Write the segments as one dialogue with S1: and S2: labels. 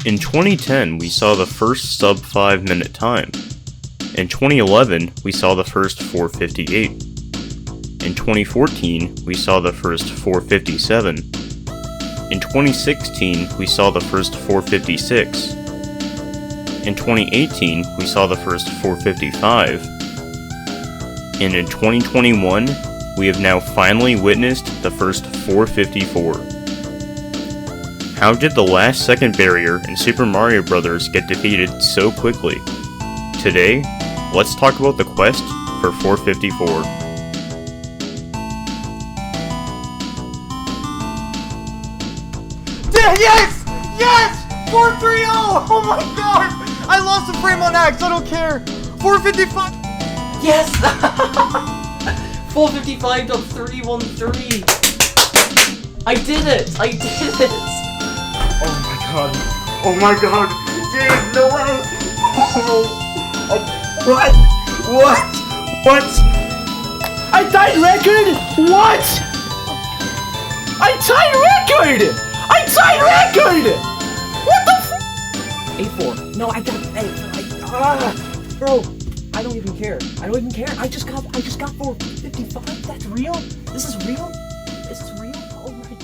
S1: In 2010, we saw the first sub 5 minute time. In 2011, we saw the first 4:58. In 2014, we saw the first 4:57. In 2016, we saw the first 4:56. In 2018, we saw the first 4:55. And in 2021, we have now finally witnessed the first 4:54. How did the last second barrier in Super Mario Bros. Get defeated so quickly? Today, let's talk about the quest for 4:54.
S2: Yes! Yes! 430! Oh my god! I lost a frame on Axe, I don't care! 455!
S3: Yes! 455.313! I did it! I did it!
S2: Oh my god! Oh my god! Dude, no way! What? What? What?
S4: I tied record? What? I tied record! I tied record! What the f- A4. No, I got bro, I don't even care. I don't even care. I just got 455. That's real? This is real? This is real? Oh my god.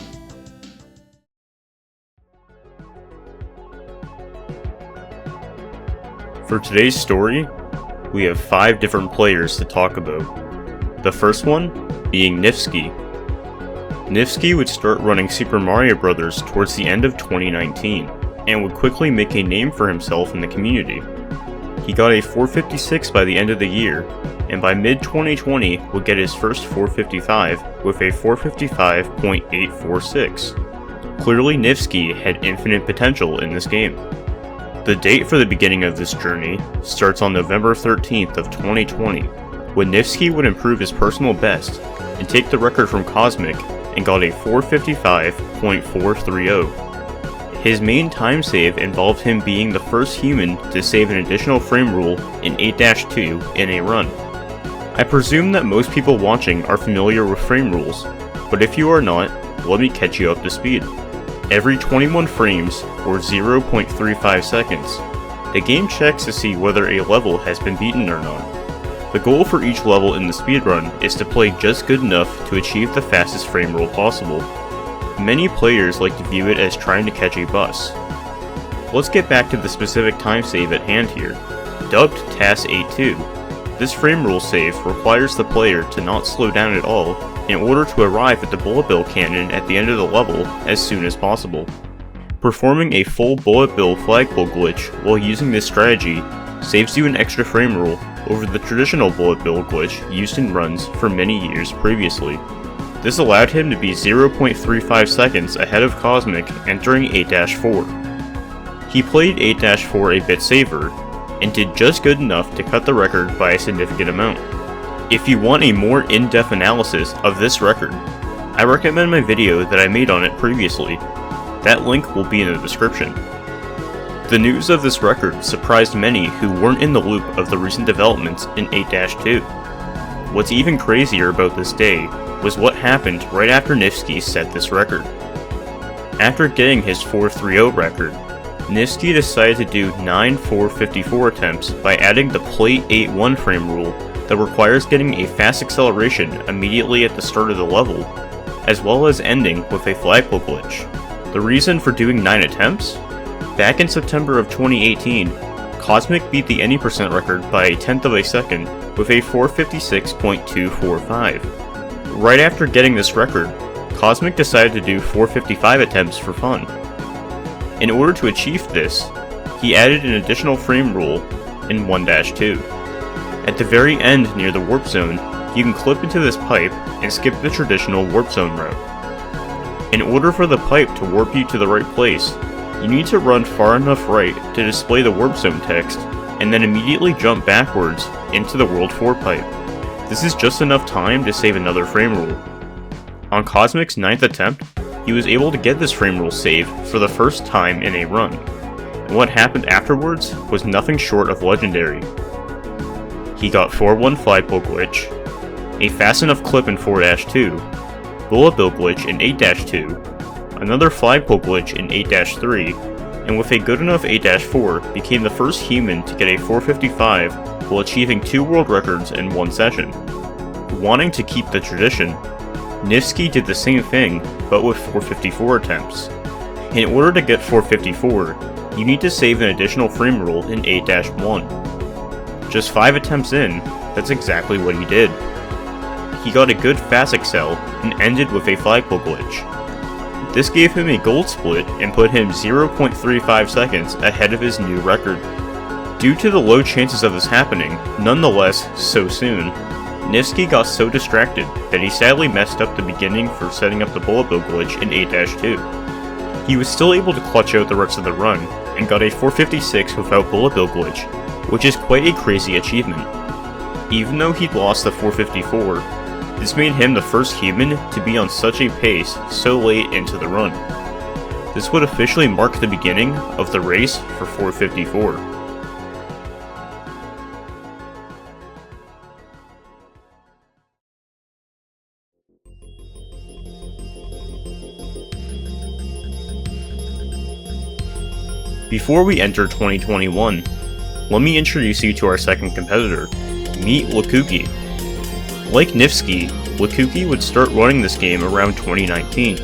S1: For today's story, we have 5 different players to talk about. The first one being Niftski. Niftski would start running Super Mario Bros. Towards the end of 2019, and would quickly make a name for himself in the community. He got a 4:56 by the end of the year, and by mid-2020 would get his first 4:55 with a 4:55.846. Clearly Niftski had infinite potential in this game. The date for the beginning of this journey starts on November 13th of 2020, when Niftski would improve his personal best and take the record from Kosmic and got a 4:55.430. His main time save involved him being the first human to save an additional frame rule in 8-2 in a run. I presume that most people watching are familiar with frame rules, but if you are not, let me catch you up to speed. Every 21 frames, or 0.35 seconds, the game checks to see whether a level has been beaten or not. The goal for each level in the speedrun is to play just good enough to achieve the fastest frame roll possible. Many players like to view it as trying to catch a bus. Let's get back to the specific time save at hand here. Dubbed TAS 82, this frame roll save requires the player to not slow down at all in order to arrive at the bullet bill cannon at the end of the level as soon as possible. Performing a full bullet bill flagpole glitch while using this strategy saves you an extra frame roll over the traditional bullet bill glitch used in runs for many years previously. This allowed him to be 0.35 seconds ahead of Kosmic entering 8-4. He played 8-4 a bit safer, and did just good enough to cut the record by a significant amount. If you want a more in-depth analysis of this record, I recommend my video that I made on it previously. That link will be in the description. The news of this record surprised many who weren't in the loop of the recent developments in 8-2. What's even crazier about this day was what happened right after Niftski set this record. After getting his 4:30 record, Niski decided to do 9 4:54 attempts by adding the plate 8-1 frame rule that requires getting a fast acceleration immediately at the start of the level, as well as ending with a flagpole glitch. The reason for doing 9 attempts? Back in September of 2018, Kosmic beat the any percent record by a tenth of a second with a 4:56.245. Right after getting this record, Kosmic decided to do 4:55 attempts for fun. In order to achieve this, he added an additional frame rule in 1-2. At the very end near the warp zone, you can clip into this pipe and skip the traditional warp zone route. In order for the pipe to warp you to the right place, you need to run far enough right to display the warp zone text, and then immediately jump backwards into the World 4 pipe. This is just enough time to save another frame rule. On Kosmic's 9th attempt, he was able to get this frame rule save for the first time in a run, and what happened afterwards was nothing short of legendary. He got 4-1 flagpole glitch, a fast enough clip in 4-2, bullet bill glitch in 8-2, another flagpole glitch in 8-3, and with a good enough 8-4, became the first human to get a 455 while achieving 2 world records in one session. Wanting to keep the tradition, Niftski did the same thing, but with 454 attempts. In order to get 454, you need to save an additional frame rule in 8-1. Just 5 attempts in, that's exactly what he did. He got a good fast accel and ended with a flagpole glitch. This gave him a gold split and put him 0.35 seconds ahead of his new record. Due to the low chances of this happening, nonetheless so soon, Niski got so distracted that he sadly messed up the beginning for setting up the bullet bill glitch in 8-2. He was still able to clutch out the rest of the run, and got a 456 without bullet bill glitch, which is quite a crazy achievement. Even though he'd lost the 454, this made him the first human to be on such a pace so late into the run. This would officially mark the beginning of the race for 454. Before we enter 2021, let me introduce you to our second competitor. Meet Wakooki. Like Niftski, Wakooki would start running this game around 2019.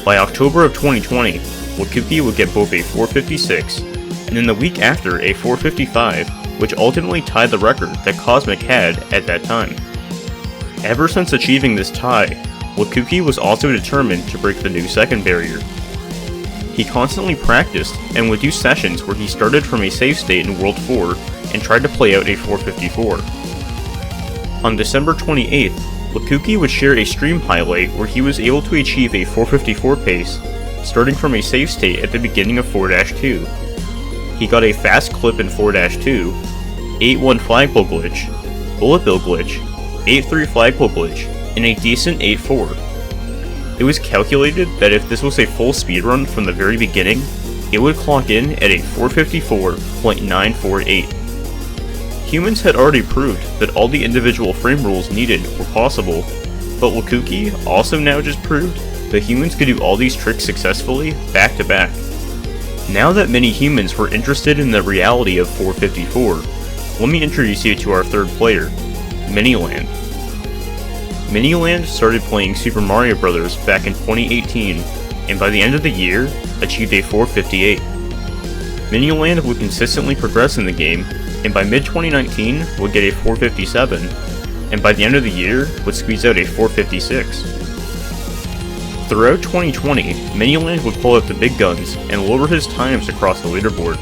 S1: By October of 2020, Wakooki would get both a 456, and in the week after a 455, which ultimately tied the record that Kosmic had at that time. Ever since achieving this tie, Wakooki was also determined to break the new second barrier. He constantly practiced and would do sessions where he started from a save state in World 4 and tried to play out a 454. On December 28th, Wakooki would share a stream highlight where he was able to achieve a 454 pace, starting from a save state at the beginning of 4-2. He got a fast clip in 4-2, 8-1 flagpole glitch, bullet bill glitch, 8-3 flagpole glitch, and a decent 8-4. It was calculated that if this was a full speedrun from the very beginning, it would clock in at a 454.948. Humans had already proved that all the individual frame rules needed were possible, but Wakooki also now just proved that humans could do all these tricks successfully back to back. Now that many humans were interested in the reality of 454, let me introduce you to our third player, Miniland. Miniland started playing Super Mario Bros. Back in 2018, and by the end of the year, achieved a 458. Miniland would consistently progress in the game, and by mid-2019 would get a 457, and by the end of the year would squeeze out a 456. Throughout 2020, Miniland would pull out the big guns and lower his times across the leaderboard.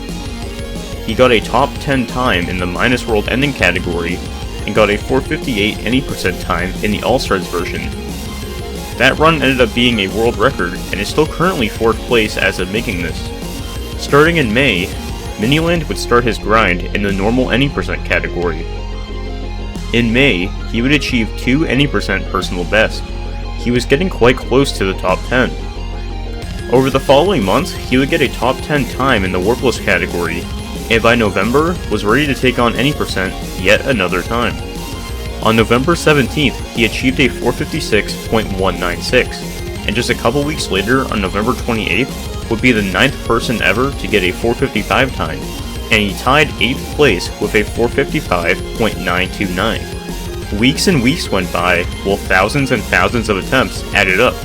S1: He got a top 10 time in the minus world ending category, and got a 458 any percent time in the All-Stars version. That run ended up being a world record and is still currently 4th place as of making this. Starting in May, Miniland would start his grind in the normal any percent category. In May, he would achieve 2 any percent personal best. He was getting quite close to the top 10. Over the following months, he would get a top 10 time in the warpless category, and by November was ready to take on any percent yet another time. On November 17th, he achieved a 456.196, and just a couple weeks later, on November 28th, would be the 9th person ever to get a 455 time, and he tied 8th place with a 455.929. Weeks and weeks went by while thousands and thousands of attempts added up,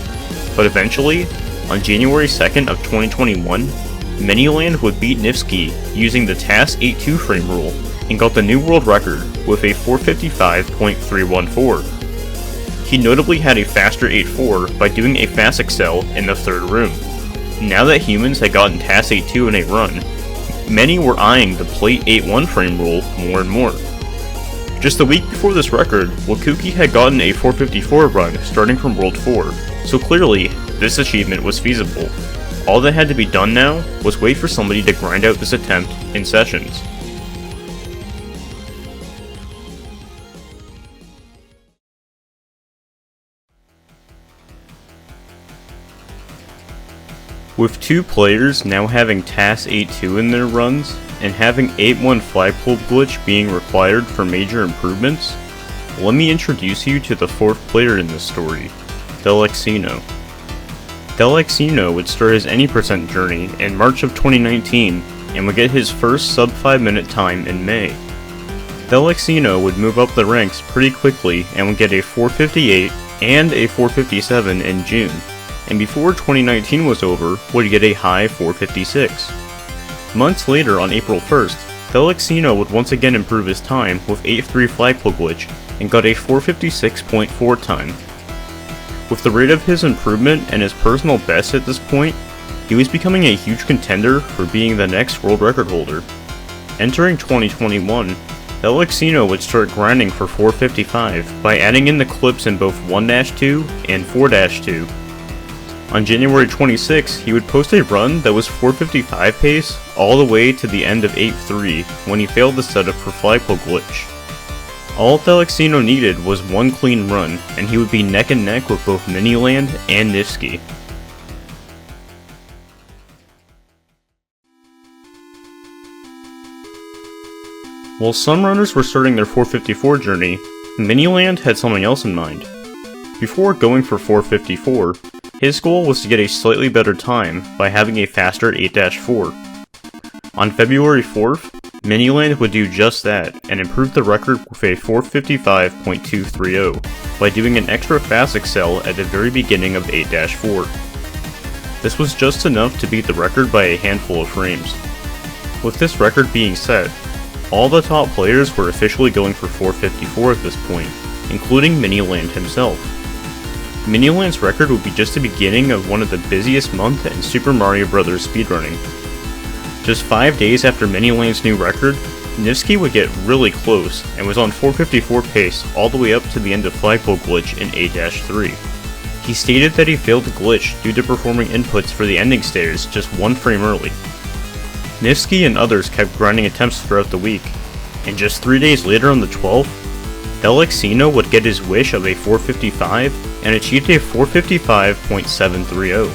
S1: but eventually, on January 2nd of 2021, Miniland would beat Niftski using the TAS 8-2 frame rule and got the new world record with a 455.314. He notably had a faster 8-4 by doing a fast accel in the third room. Now that humans had gotten TAS 8-2 in a run, many were eyeing the plate 8-1 frame rule more and more. Just a week before this record, Wakooki had gotten a 454 run starting from World 4, so clearly, this achievement was feasible. All that had to be done now was wait for somebody to grind out this attempt in sessions. With 2 players now having TAS 8-2 in their runs, and having 8-1 flagpole glitch being required for major improvements, let me introduce you to the 4th player in this story, Felixino. Felixino would start his any percent journey in March of 2019 and would get his first sub 5 minute time in May. Felixino would move up the ranks pretty quickly and would get a 458 and a 457 in June, and before 2019 was over, would get a high 456. Months later, on April 1st, Felixino would once again improve his time with 8-3 flagpole glitch and got a 456.4 time. With the rate of his improvement and his personal best at this point, he was becoming a huge contender for being the next world record holder. Entering 2021, Felixino would start grinding for 455 by adding in the clips in both 1-2 and 4-2. On January 26, he would post a run that was 455 pace all the way to the end of 8-3 when he failed the setup for flagpole glitch. All Felixino needed was one clean run, and he would be neck and neck with both Miniland and Niski. While some runners were starting their 454 journey, Miniland had something else in mind. Before going for 454, his goal was to get a slightly better time by having a faster 8-4. On February 4th, Miniland would do just that and improve the record with a 455.230 by doing an extra fast accel at the very beginning of 8-4. This was just enough to beat the record by a handful of frames. With this record being set, all the top players were officially going for 454 at this point, including Miniland himself. Miniland's record would be just the beginning of one of the busiest months in Super Mario Bros. Speedrunning. Just 5 days after Miniland's new record, Niski would get really close and was on 454 pace all the way up to the end of flagpole glitch in 8-3. He stated that he failed the glitch due to performing inputs for the ending stairs just 1 frame early. Niftski and others kept grinding attempts throughout the week, and just 3 days later on the 12th, Felixino would get his wish of a 455 and achieved a 455.730.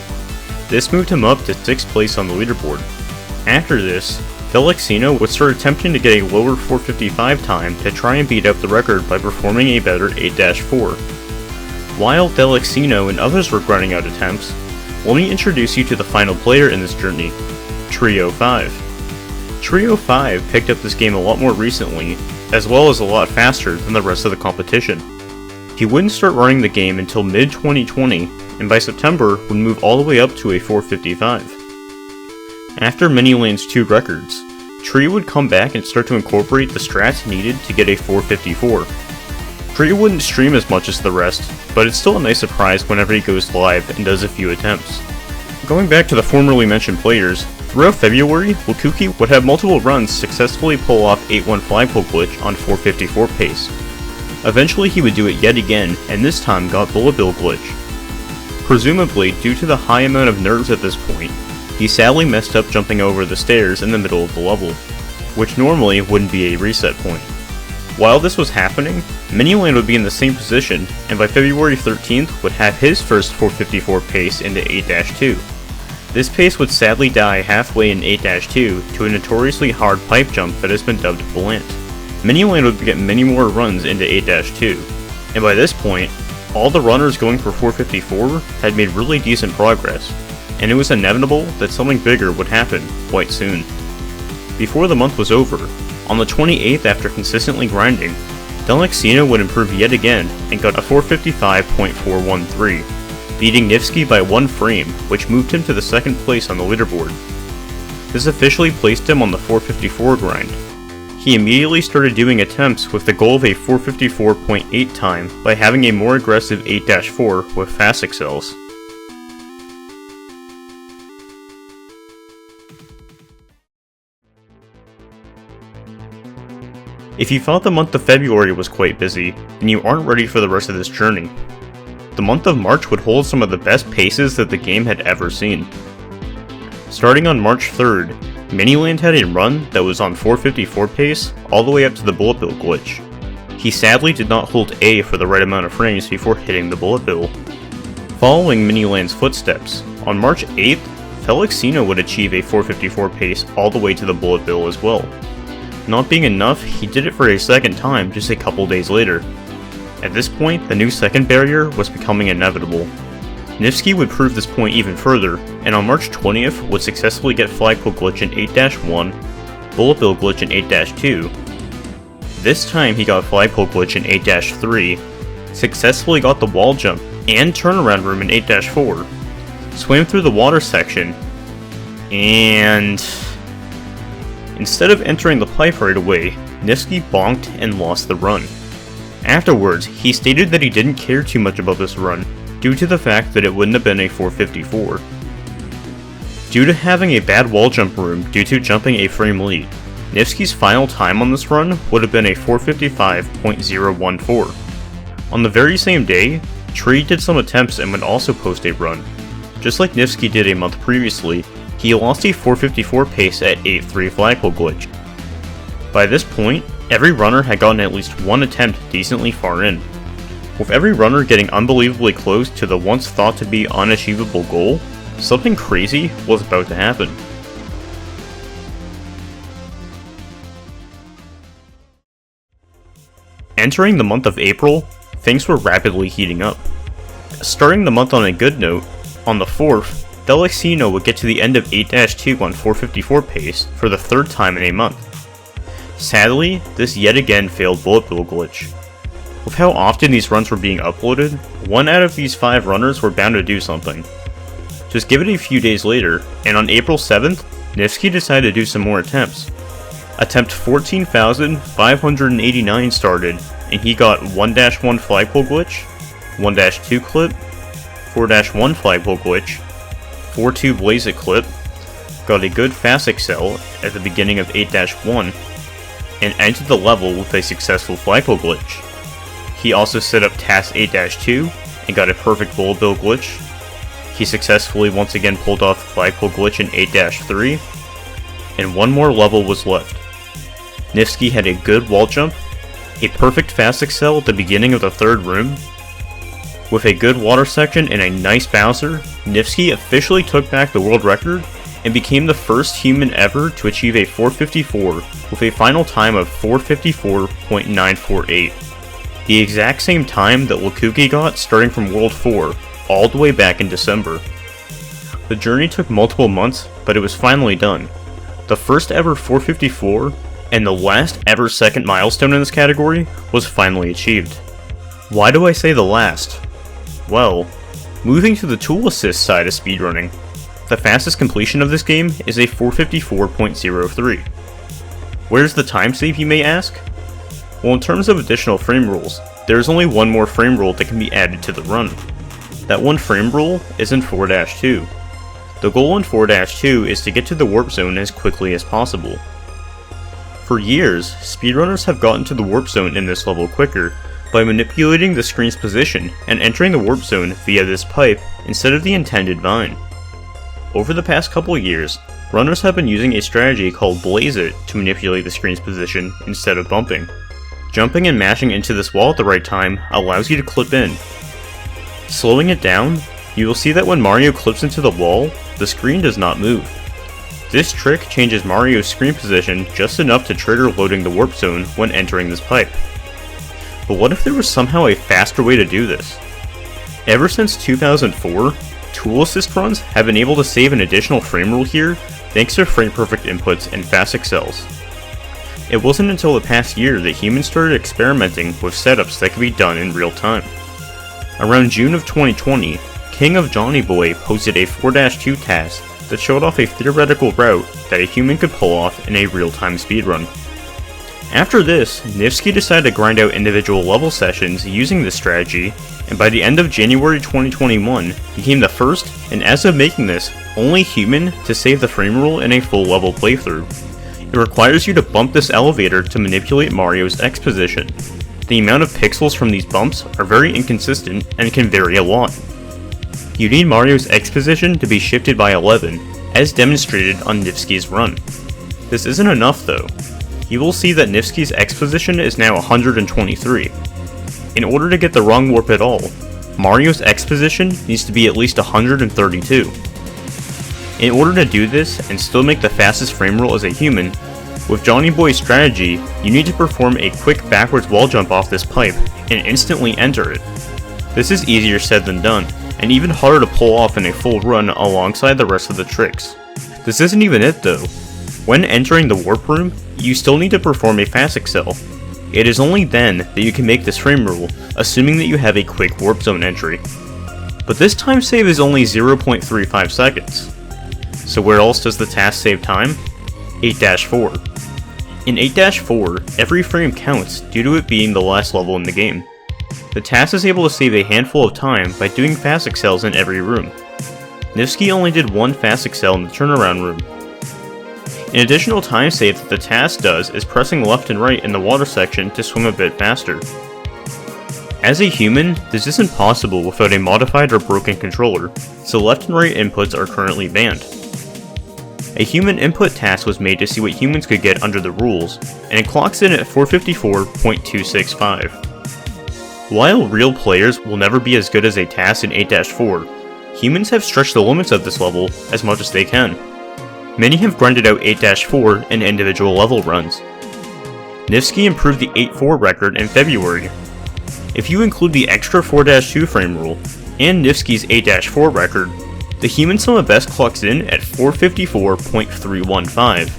S1: This moved him up to 6th place on the leaderboard. After this, Felixino would start attempting to get a lower 455 time to try and beat up the record by performing a better 8-4. While Felixino and others were grinding out attempts, let me introduce you to the final player in this journey, Trio 5. Trio 5 picked up this game a lot more recently, as well as a lot faster than the rest of the competition. He wouldn't start running the game until mid-2020, and by September would move all the way up to a 455. After Miniland's 2 records, Trio would come back and start to incorporate the strats needed to get a 454. Trio wouldn't stream as much as the rest, but it's still a nice surprise whenever he goes live and does a few attempts. Going back to the formerly mentioned players, throughout February, Wakooki would have multiple runs successfully pull off 8-1 flagpole glitch on 454 pace. Eventually he would do it yet again, and this time got bullet bill glitch. Presumably, due to the high amount of nerves at this point, he sadly messed up jumping over the stairs in the middle of the level, which normally wouldn't be a reset point. While this was happening, Miniland would be in the same position, and by February 13th would have his first 454 pace into 8-2. This pace would sadly die halfway in 8-2 to a notoriously hard pipe jump that has been dubbed Blunt. Miniland would get many more runs into 8-2, and by this point, all the runners going for 454 had made really decent progress, and it was inevitable that something bigger would happen quite soon. Before the month was over, on the 28th after consistently grinding, Felixino would improve yet again and got a 455.413. beating Niftski by 1 frame, which moved him to the 2nd place on the leaderboard. This officially placed him on the 454 grind. He immediately started doing attempts with the goal of a 454.8 time by having a more aggressive 8-4 with fast accels. If you thought the month of February was quite busy, then you aren't ready for the rest of this journey. The month of March would hold some of the best paces that the game had ever seen. Starting on March 3rd, Miniland had a run that was on 454 pace all the way up to the bullet bill glitch. He sadly did not hold A for the right amount of frames before hitting the bullet bill. Following Miniland's footsteps, on March 8th, Felixino would achieve a 454 pace all the way to the bullet bill as well. Not being enough, he did it for a second time just a couple days later. At this point, the new second barrier was becoming inevitable. Niftski would prove this point even further, and on March 20th would successfully get flagpole glitch in 8-1, bullet bill glitch in 8-2. This time he got flagpole glitch in 8-3, successfully got the wall jump and turnaround room in 8-4, swam through the water section, and instead of entering the pipe right away, Niski bonked and lost the run. Afterwards, he stated that he didn't care too much about this run, due to the fact that it wouldn't have been a 454. Due to having a bad wall jump room due to jumping a frame late, Niftski's final time on this run would have been a 455.014. On the very same day, Tree did some attempts and would also post a run. Just like Niftski did a month previously, he lost a 454 pace at 8-3 flagpole glitch. By this point, every runner had gotten at least one attempt decently far in. With every runner getting unbelievably close to the once thought to be unachievable goal, something crazy was about to happen. Entering the month of April, things were rapidly heating up. Starting the month on a good note, on the 4th, Felixino would get to the end of 8-2 on 454 pace for the third time in a month. Sadly, this yet again failed bullet bill glitch. With how often these runs were being uploaded, 1 out of these 5 runners were bound to do something. Just give it a few days later, and on April 7th, Niftski decided to do some more attempts. Attempt 14,589 started, and he got 1-1 flagpole glitch, 1-2 clip, 4-1 flagpole glitch, 4-2 blaze it clip, got a good fast accel at the beginning of 8-1, and entered the level with a successful flagpole glitch. He also set up task 8-2 and got a perfect bullet bill glitch. He successfully once again pulled off flagpole glitch in 8-3, and one more level was left. Niftski had a good wall jump, a perfect fast accel at the beginning of the third room. With a good water section and a nice bouncer, Niftski officially took back the world record and became the first human ever to achieve a 454 with a final time of 454.948. The exact same time that Wakooki got starting from World 4, all the way back in December. The journey took multiple months, but it was finally done. The first ever 454 and the last ever second milestone in this category was finally achieved. Why do I say the last? Well, moving to the tool assist side of speedrunning, the fastest completion of this game is a 454.03. Where's the time save, you may ask? Well, in terms of additional frame rules, there is only one more frame rule that can be added to the run. That one frame rule is in 4-2. The goal in 4-2 is to get to the warp zone as quickly as possible. For years, speedrunners have gotten to the warp zone in this level quicker by manipulating the screen's position and entering the warp zone via this pipe instead of the intended vine. Over the past couple years, runners have been using a strategy called Blaze It to manipulate the screen's position instead of bumping. Jumping and mashing into this wall at the right time allows you to clip in. Slowing it down, you will see that when Mario clips into the wall, the screen does not move. This trick changes Mario's screen position just enough to trigger loading the warp zone when entering this pipe. But what if there was somehow a faster way to do this? Ever since 2004, tool assist runs have been able to save an additional frame rule here thanks to frame perfect inputs and fast accels. It wasn't until the past year that humans started experimenting with setups that could be done in real time. Around June of 2020, King of Johnny Boy posted a 4-2 task that showed off a theoretical route that a human could pull off in a real-time speedrun. After this, Niftski decided to grind out individual level sessions using this strategy, and by the end of January 2021, became the first, and as of making this, only human to save the frame rule in a full level playthrough. It requires you to bump this elevator to manipulate Mario's X position. The amount of pixels from these bumps are very inconsistent and can vary a lot. You need Mario's X position to be shifted by 11, as demonstrated on Niftski's run. This isn't enough though. You will see that Niftski's X position is now 123. In order to get the wrong warp at all, Mario's X position needs to be at least 132. In order to do this and still make the fastest frame rule as a human, with Johnny Boy's strategy, you need to perform a quick backwards wall jump off this pipe and instantly enter it. This is easier said than done, and even harder to pull off in a full run alongside the rest of the tricks. This isn't even it though. When entering the warp room, you still need to perform a fast accel. It is only then that you can make this frame rule, assuming that you have a quick warp zone entry. But this time save is only 0.35 seconds. So where else does the task save time? 8-4. In 8-4, every frame counts due to it being the last level in the game. The task is able to save a handful of time by doing fast accels in every room. Niftski only did one fast accel in the turnaround room. An additional time save that the task does is pressing left and right in the water section to swim a bit faster. As a human, this isn't possible without a modified or broken controller, so left and right inputs are currently banned. A human input task was made to see what humans could get under the rules, and it clocks in at 454.265. While real players will never be as good as a task in 8-4, humans have stretched the limits of this level as much as they can. Many have grinded out 8-4 in individual level runs. Niski improved the 8-4 record in February. If you include the extra 4-2 frame rule, and Niftski's 8-4 record, the human sum of best clocks in at 454.315.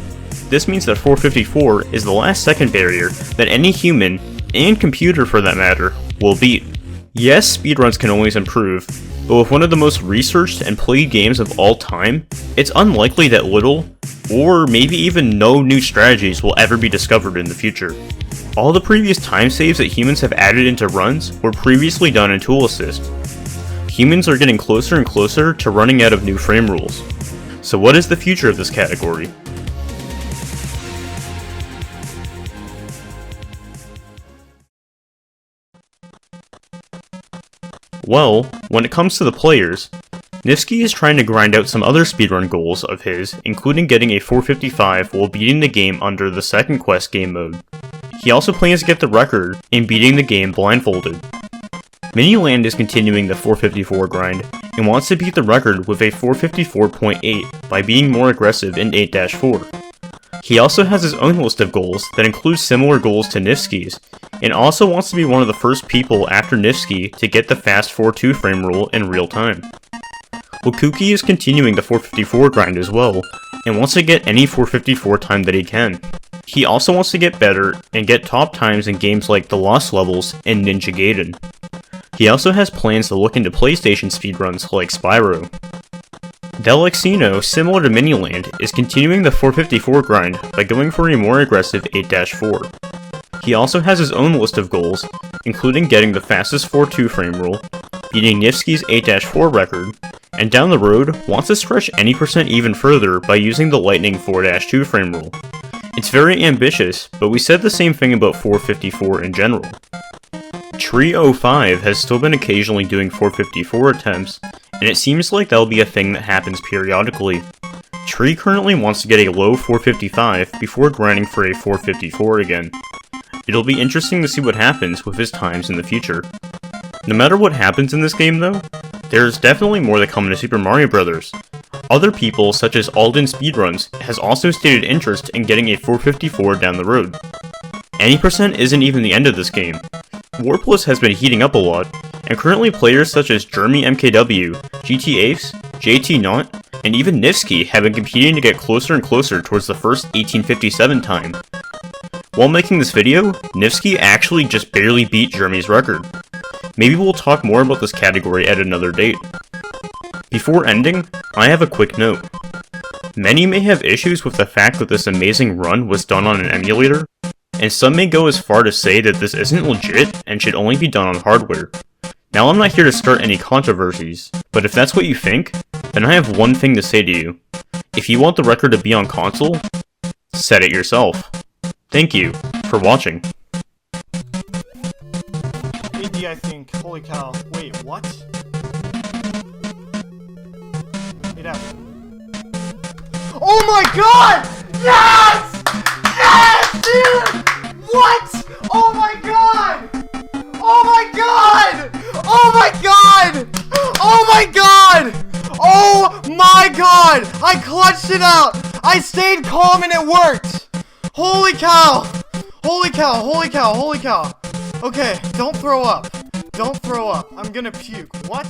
S1: This means that 454 is the last second barrier that any human, and computer for that matter, will beat. Yes, speedruns can always improve, but with one of the most researched and played games of all time, it's unlikely that little, or maybe even no new strategies will ever be discovered in the future. All the previous time saves that humans have added into runs were previously done in Tool Assist. Humans are getting closer and closer to running out of new frame rules. So what is the future of this category? Well, when it comes to the players, Niski is trying to grind out some other speedrun goals of his, including getting a 455 while beating the game under the second quest game mode. He also plans to get the record in beating the game blindfolded. Miniland is continuing the 454 grind, and wants to beat the record with a 454.8 by being more aggressive in 8-4. He also has his own list of goals that includes similar goals to Niftski's, and also wants to be one of the first people after Niftski to get the fast 4-2 frame rule in real time. Wakooki is continuing the 454 grind as well, and wants to get any 454 time that he can. He also wants to get better and get top times in games like The Lost Levels and Ninja Gaiden. He also has plans to look into PlayStation speedruns like Spyro. Felixino, similar to Miniland, is continuing the 454 grind by going for a more aggressive 8-4. He also has his own list of goals, including getting the fastest 4-2 frame rule, beating Niftski's 8-4 record, and down the road wants to stretch any percent even further by using the lightning 4-2 frame rule. It's very ambitious, but we said the same thing about 454 in general. Tree05 has still been occasionally doing 454 attempts, and it seems like that'll be a thing that happens periodically. Tree currently wants to get a low 455 before grinding for a 454 again. It'll be interesting to see what happens with his times in the future. No matter what happens in this game though, there's definitely more to come to Super Mario Bros. Other people, such as Alden Speedruns, has also stated interest in getting a 454 down the road. Any percent isn't even the end of this game. Warpless has been heating up a lot, and currently players such as Jeremy MKW, GT Ace, JT Knott, and even Niftski have been competing to get closer and closer towards the first 1857 time. While making this video, Niftski actually just barely beat Jeremy's record. Maybe we'll talk more about this category at another date. Before ending, I have a quick note. Many may have issues with the fact that this amazing run was done on an emulator, and some may go as far to say that this isn't legit and should only be done on hardware. Now I'm not here to start any controversies, but if that's what you think, then I have one thing to say to you. If you want the record to be on console, set it yourself. Thank you for watching.
S2: AD, I think. Holy cow. Wait, what? 8F. Oh my god! Yes! Yes, dude! What? Oh my god! Oh my god! Oh my god! Oh my god! Oh my god! I clutched it out! I stayed calm and it worked! Holy cow! Holy cow, holy cow, holy cow. Okay, don't throw up. Don't throw up. I'm gonna puke. What?